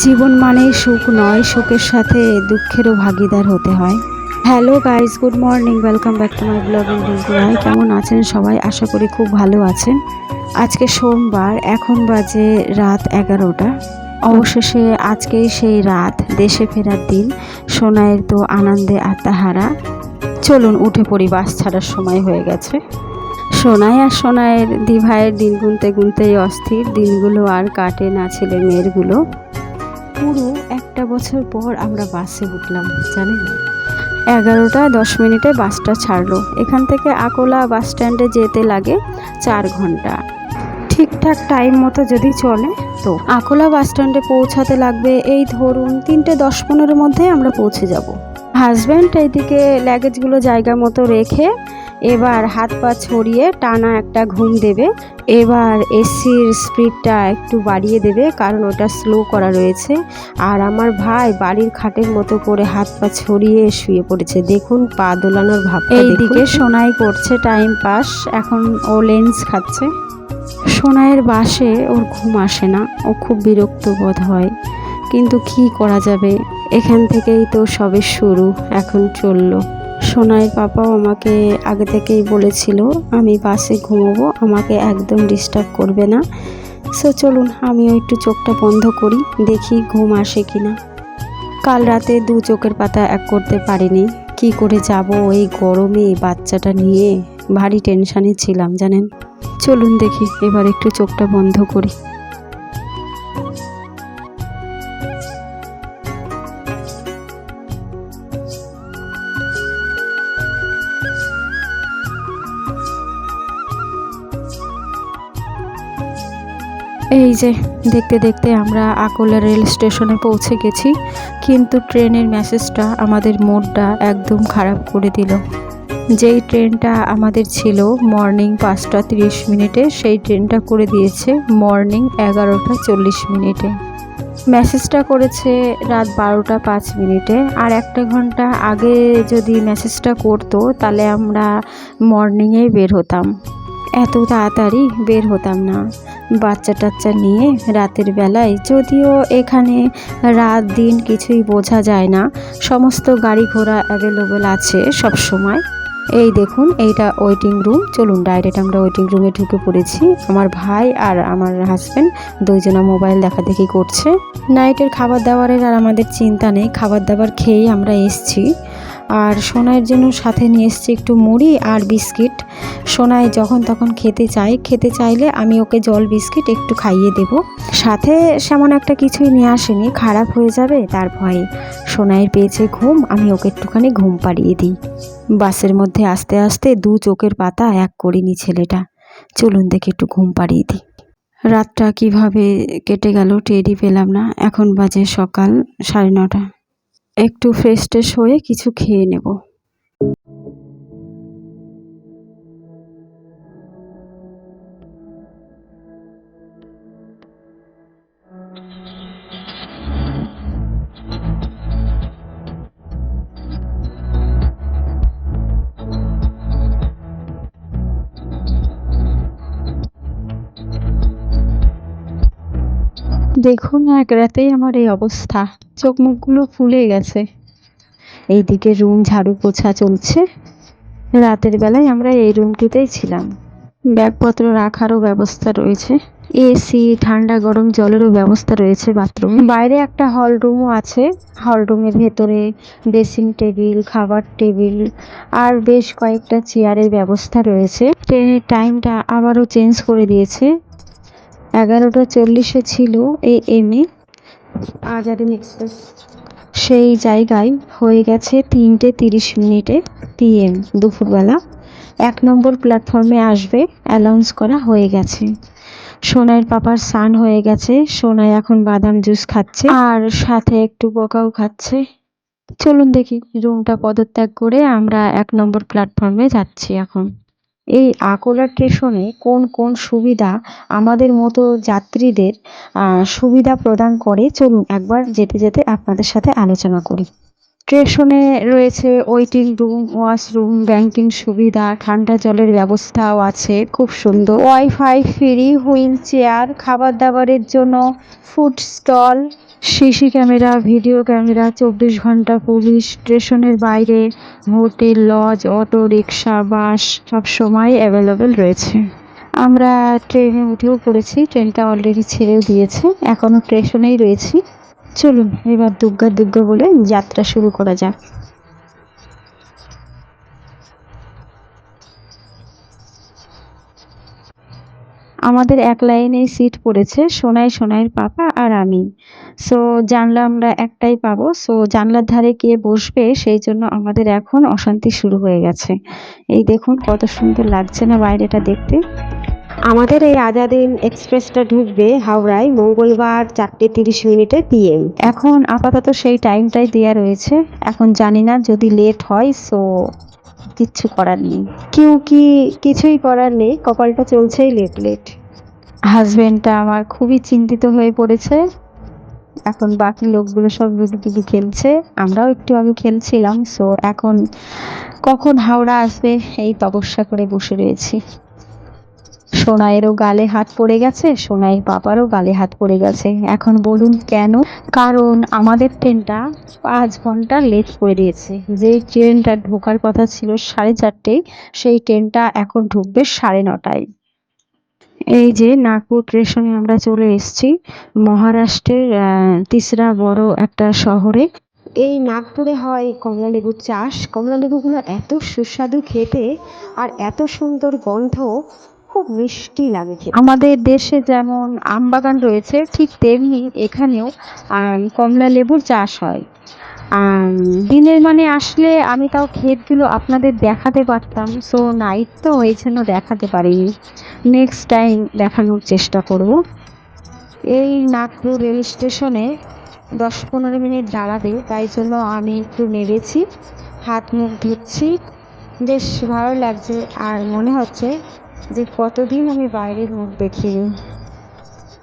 জীবন মানেই সুখ নয়, সুখের সাথে দুঃখেরও ভাগিদার হতে হয়। Hello guys, good morning, welcome back to my blogging Rinku Roy. কেমন আছেন সবাই? আশা করি খুব ভালো আছেন। আজকে সোমবার, এখন বাজে রাত 11টা। অবশেষে আজকেই সেই রাত, দেশে ফেরার দিন। সোনাইয়ের তো আনন্দে আত্মাহারা। চলুন উঠে পড়ি, বাস ছাড়ার সময় হয়ে গেছে। সোনাই আর সোনাইয়ের দিভাইয়ের দিন গুনতে গুনতেই অস্থির। দিনগুলো আর কাটে না ছেলে মেয়েরগুলো। পুরো একটা বছর পর আমরা বাসে উঠলাম, জানেন। 11টা 10 মিনিটে বাসটা ছাড়লো। এখান থেকে আকোলা বাস স্ট্যান্ডে যেতে লাগে 4 ঘন্টা। ঠিকঠাক টাইম মতো যদি চলে তো আকোলা বাস স্ট্যান্ডে পৌঁছাতে লাগবে এই ধরুন 3:10-15 মধ্যে আমরা পৌঁছে যাব। হাজব্যান্ড এইদিকে লাগেজগুলো জায়গা মতো রেখে এবার হাত পা ছড়িয়ে টানা একটা ঘুম দেবে। এবার এসির স্পিডটা একটু বাড়িয়ে দেবে, কারণ ওটা স্লো করা রয়েছে। আর আমার ভাই বাড়ির খাটের মতো করে হাত পা ছড়িয়ে শুয়ে পড়েছে, দেখুন পা দোলানোর ভাব। এইদিকে সোনাই করছে টাইম পাস, এখন ও লেন্স খাচ্ছে। সোনাইয়ের বাসে ওর ঘুম আসে না, ও খুব বিরক্ত বোধ হয়, কিন্তু কি করা যাবে। এখান থেকেই তো সবে শুরু, এখন চললো। সোনাইয়ের পাপাও আমাকে আগে থেকেই বলেছিল আমি বাসে ঘুমোবো, আমাকে একদম ডিস্টার্ব করবে না। সো চলুন আমিও একটু চোখটা বন্ধ করি, দেখি ঘুম আসে কিনা। কাল রাতে 2 চোখের পাতা এক করতে পারিনি। কি করে যাব এই গরমে বাচ্চাটা নিয়ে, ভারী টেনশানে ছিলাম জানেন। চলুন দেখি এবার একটু চোখটা বন্ধ করি। এই যে দেখতে দেখতে আমরা আকোলা রেল স্টেশনে পৌঁছে গেছি, কিন্তু ট্রেনের মেসেজটা আমাদের মুডটা একদম খারাপ করে দিল। যেই ট্রেনটা আমাদের ছিল মর্নিং 5টা 30 মিনিটে, সেই ট্রেনটা করে দিয়েছে মর্নিং 11টা 40 মিনিটে। মেসেজটা করেছে রাত 12টা 5 মিনিটে। আর 1 ঘন্টা আগে যদি মেসেজটা করতো তাহলে আমরা মর্নিংয়েই বের হতাম। এত তাড়াতাড়ি বের হতাম না বাচ্চা টাচ্চা নিয়ে রাতের বেলায়। যদিও এখানে রাত দিন কিছুই বোঝা যায় না, সমস্ত গাড়ি ঘোড়া অ্যাভেলেবল আছে সব সময়। এই দেখুন এইটা ওয়েটিং রুম। চলুন ডাইরেক্ট আমরা ওয়েটিং রুমে ঢুকে পড়েছি। আমার ভাই আর আমার হাজব্যান্ড দুইজনা মোবাইল দেখাদেখি করছে। নাইটের খাবার দাবারের আর আমাদের চিন্তা নেই, খাবার দাবার খেয়েই আমরা এসছি। আর সোনাইয়ের জন্য সাথে নিয়ে এসছি একটু মুড়ি আর বিস্কিট। সোনাই যখন তখন খেতে চাইলে আমি ওকে জল বিস্কিট একটু খাইয়ে দেব। সাথে সেমন একটা কিছুই নিয়ে আসেনি, খারাপ হয়ে যাবে তার ভয়ে। সোনাইয়ের পেয়েছে ঘুম, আমি ওকে একটুখানি ঘুম পাড়িয়ে দিই। বাসের মধ্যে আস্তে আস্তে 2 চোখের পাতা এক করিনি ছেলেটা। চলুন দেখে একটু ঘুম পাড়িয়ে দিই। রাতটা কিভাবে কেটে গেল টেরই পেলাম না। এখন বাজে সকাল 9:30। একটু ফ্রেশ ট্রেশ হয়ে কিছু খেয়ে নেব। দেখুন এক রাতেই আমার এই অবস্থা, চোখ মুখগুলো ফুলে গেছে। এইদিকে রুম ঝাড়ু পোছা চলছে। রাতের বেলায় আমরা এই রুমটিতেই ছিলাম। ব্যাগপত্র রাখারও ব্যবস্থা রয়েছে, এসি, ঠান্ডা গরম জলেরও ব্যবস্থা রয়েছে বাথরুমে। বাইরে একটা হল রুমও আছে। হল রুমের ভেতরে ড্রেসিং টেবিল, খাবার টেবিল আর বেশ কয়েকটা চেয়ারের ব্যবস্থা রয়েছে। ট্রেনের টাইমটা আবারও চেঞ্জ করে দিয়েছে। 11টা 40-এ ছিল AM এ আজাদিন এক্সপ্রেস, সেই জায়গায় হয়ে গেছে 3টে 30 মিনিটে PM দুপুরবেলা। 1 নম্বর প্ল্যাটফর্মে আসবে অ্যানাউন্স করা হয়ে গেছে। সোনাইয়ের পাপার স্নান হয়ে গেছে, সোনাই এখন বাদাম জুস খাচ্ছে আর সাথে একটু কোকাও খাচ্ছে। চলুন দেখি, রুমটা পদত্যাগ করে আমরা 1 নম্বর প্ল্যাটফর্মে যাচ্ছি এখন। এই আকোলা স্টেশনে কোন কোন সুবিধা আমাদের মতো যাত্রীদের সুবিধা প্রদান করে, চলুন একবার যেতে যেতে আপনাদের সাথে আলোচনা করি। স্টেশনে রয়েছে ওয়েটিং রুম, ওয়াশরুম, ব্যাংকিং সুবিধা, ঠান্ডা জলের ব্যবস্থাও আছে খুব সুন্দর, ওয়াইফাই ফ্রি, হুইল চেয়ার, খাবার দাবারের জন্য food stall, CC camera, video camera, 24 ঘন্টা পুলিশ, স্টেশনের বাইরে hotel, lodge, auto rickshaw, bus সব সময় অ্যাভেলেবেল রয়েছে। আমরা ট্রেনে উঠেও পড়েছি, ট্রেনটা অলরেডি ছেড়েও দিয়েছে, এখনও স্টেশনেই রয়েছি। চলুন এবার দুগ্গা দুগ্গা বলে যাত্রা শুরু করা যাক। আমাদের এক লাইনেই সিট পড়েছে, সোনাই, সোনাইয়ের পাপা আর আমি। সো জানলা আমরা একটাই পাবো, সো জানলার ধারে কে বসবে সেই জন্য আমাদের এখন অশান্তি শুরু হয়ে গেছে। এই দেখুন কত সুন্দর লাগছে না বাইরেটা দেখতে। আমাদের এই আজাদিন এক্সপ্রেসটা ঢুকবে হাওড়ায় মঙ্গলবার 4:30 PM। এখন আপাতত সেই টাইমটাই দেয়া রয়েছে, এখন জানি না যদি লেট হয়, সো কিচ্ছু করার নেই। কি কিছুই করার নেই, কপালটা চলছেই লেট লেট। হাজবেন্ডটা আমার খুবই চিন্তিত হয়ে পড়েছে। এখন বাকি লোকগুলো সব লুডোপুটি খেলছে, আমরাও একটু আগে খেলছিলাম। সো এখন কখন হাওড়া আসবে এই তপস্যা করে বসে রয়েছি। সোনাইয়েরও গালে হাত পড়ে গেছে, সোনাইয়ের পাপারও গালে হাত পড়ে গেছে। এখন বলুন কেন? কারণ আমাদের ট্রেনটা 5 ঘন্টা লেট করে দিয়েছে। যে ট্রেনটা ঢোকার কথা ছিল 4:30, সেই ট্রেনটা এখন ঢুকবে 9:30টায়। এই যে নাগপুর স্টেশনে আমরা চলে এসেছি, মহারাষ্ট্রের তিসরা বড় একটা শহরে। এই নাগপুরে হয় কমলা লেবুর চাষ। কমলা লেবুগুলো এত সুস্বাদু খেতে আর এত সুন্দর গন্ধ, খুব মিষ্টি লাগে খেতে। আমাদের দেশে যেমন আম বাগান রয়েছে, ঠিক তেমনি এখানেও কমলা লেবুর চাষ হয়। দিনের মানে আসলে আমি তাও ক্ষেতগুলো আপনাদের দেখাতে পারতাম, সো নাইট তো এই জন্য দেখাতে পারিনি। নেক্সট টাইম দেখানোর চেষ্টা করব। এই নাগপুর রেল স্টেশনে 10-15 মিনিট দাঁড়াবে, তাই জন্য আমি একটু নেমেছি, হাত মুখ ধুচ্ছি, বেশ ভালো লাগছে। আর মনে হচ্ছে যে কতদিন আমি বাইরের মুখ দেখিনি।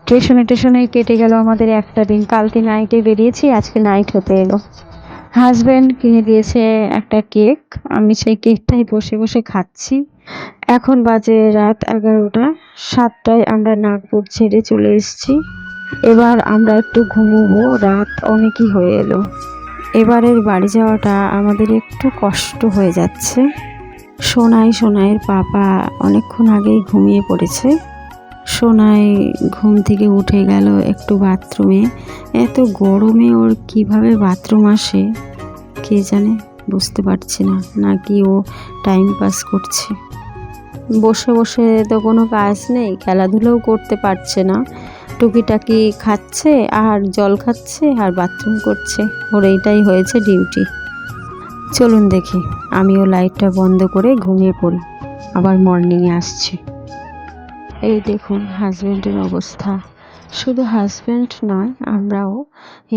স্টেশনে কেটে গেল আমাদের একটা দিন। কালকে নাইটে বেরিয়েছি, আজকে নাইট হতে এলো। হাজব্যান্ড কিনে দিয়েছে একটা কেক, আমি সেই কেকটাই বসে বসে খাচ্ছি। এখন বাজে রাত 11টা, 7টায় আমরা নাগপুর ছেড়ে চলে এসেছি। এবার আমরা একটু ঘুমোবো, রাত অনেকই হয়ে এলো। এবারের বাড়ি যাওয়াটা আমাদের একটু কষ্ট হয়ে যাচ্ছে। সোনাইয়ের পাপা অনেকক্ষণ আগেই ঘুমিয়ে পড়েছে। সোনাই ঘুম থেকে উঠে গেল একটু বাথরুমে। এত গরমে ওর কিভাবে বাথরুম আসে কে জানে, বুঝতে পারছি না। নাকি ও টাইম পাস করছে। বসে বসে তো কোনো কাজ নেই, খেলাধুলোও করতে পারছে না, টুকিটাকি খাচ্ছে আর জল খাচ্ছে আর বাথরুম করছে, ওর এইটাই হয়েছে ডিউটি। চলুন দেখি, আমিও লাইটটা বন্ধ করে ঘুমিয়ে পড়ি, আবার মর্নিংয়ে আসছি। এই দেখুন হাজব্যান্ডের অবস্থা। শুধু হাজব্যান্ড নয়, আমরাও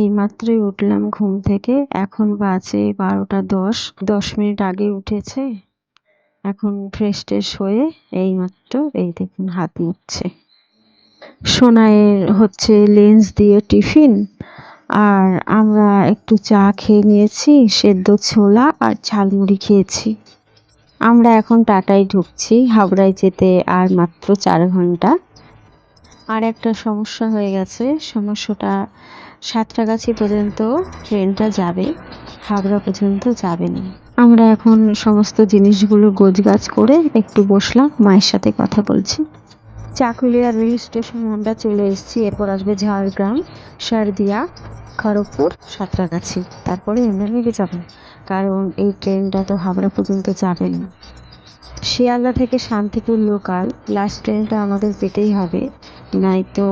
এইমাত্রই উঠলাম ঘুম থেকে। এখন বাজে 12টা 10, 10 মিনিট আগে উঠেছে। এখন ফ্রেশ ট্রেশ হয়ে এইমাত্র এই দেখুন হাত মুছছে। সোনাইয়ের হচ্ছে লেন্স দিয়ে টিফিন, আর আমরা একটু চা খেয়ে নিয়েছি, সেদ্ধ ছোলা আর ঝালমুড়ি খেয়েছি। আমরা এখন টাটায় ঢুকছি, হাওড়ায় যেতে আর মাত্র 4 ঘন্টা। আর একটা সমস্যা হয়ে গেছে, সমস্যাটা সাঁতরাগাছি পর্যন্ত ট্রেনটা যাবে, হাওড়া পর্যন্ত যাবে না। আমরা এখন সমস্ত জিনিসগুলো গোছগাছ করে একটু বসলাম, মায়ের সাথে কথা বলছি। চাকুলিয়া রেল স্টেশনে আমরা চলে এসেছি। এরপর আসবে ঝাড়গ্রাম, সারদিয়া, খড়গপুর, সাঁতরাগাছি, তারপরে আমরা নেমে যাব, কারণ এই ট্রেনটা তো হাওড়া পর্যন্ত যাবে না। শিয়ালদা থেকে শান্তিপুর লোকাল লাস্ট ট্রেনটা আমাদের পেতেই হবে, নয়তো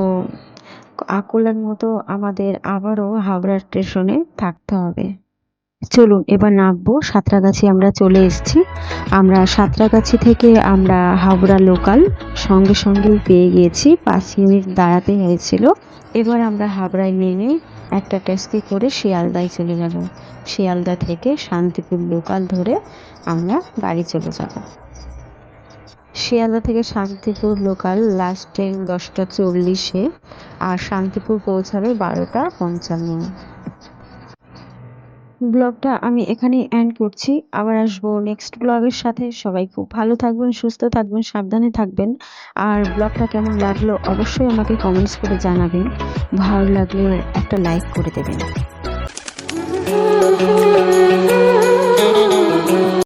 আকোলার মতো আমাদের আবারও হাওড়া স্টেশনে থাকতে হবে। চলুন এবার নামবো। সাঁতরাগাছি আমরা চলে এসেছি। আমরা সাঁতরাগাছি থেকে আমরা হাওড়া লোকাল সঙ্গে সঙ্গেই পেয়ে গিয়েছি, 5 মিনিট দাঁড়াতে হয়েছিল। এবার আমরা হাওড়ায় নেমে একটা ট্যাক্সি করে শিয়ালদায় চলে যাব। শিয়ালদা থেকে শান্তিপুর লোকাল ধরে আমরা বাড়ি চলে যাব। শিয়ালদা থেকে শান্তিপুর লোকাল লাস্ট ট্রেন 10টা 40-এ, আর শান্তিপুর পৌঁছাবে 12টা 55। ব্লগটা আমি এখানেই এন্ড করছি। আবার আসবো নেক্সট ব্লগের সাথে। সবাই খুব ভালো থাকবেন, সুস্থ থাকবেন, সাবধানে থাকবেন। আর ব্লগটা কেমন লাগলো অবশ্যই আমাকে কমেন্টস করে জানাবেন। ভালো লাগলে একটা লাইক করে দেবেন।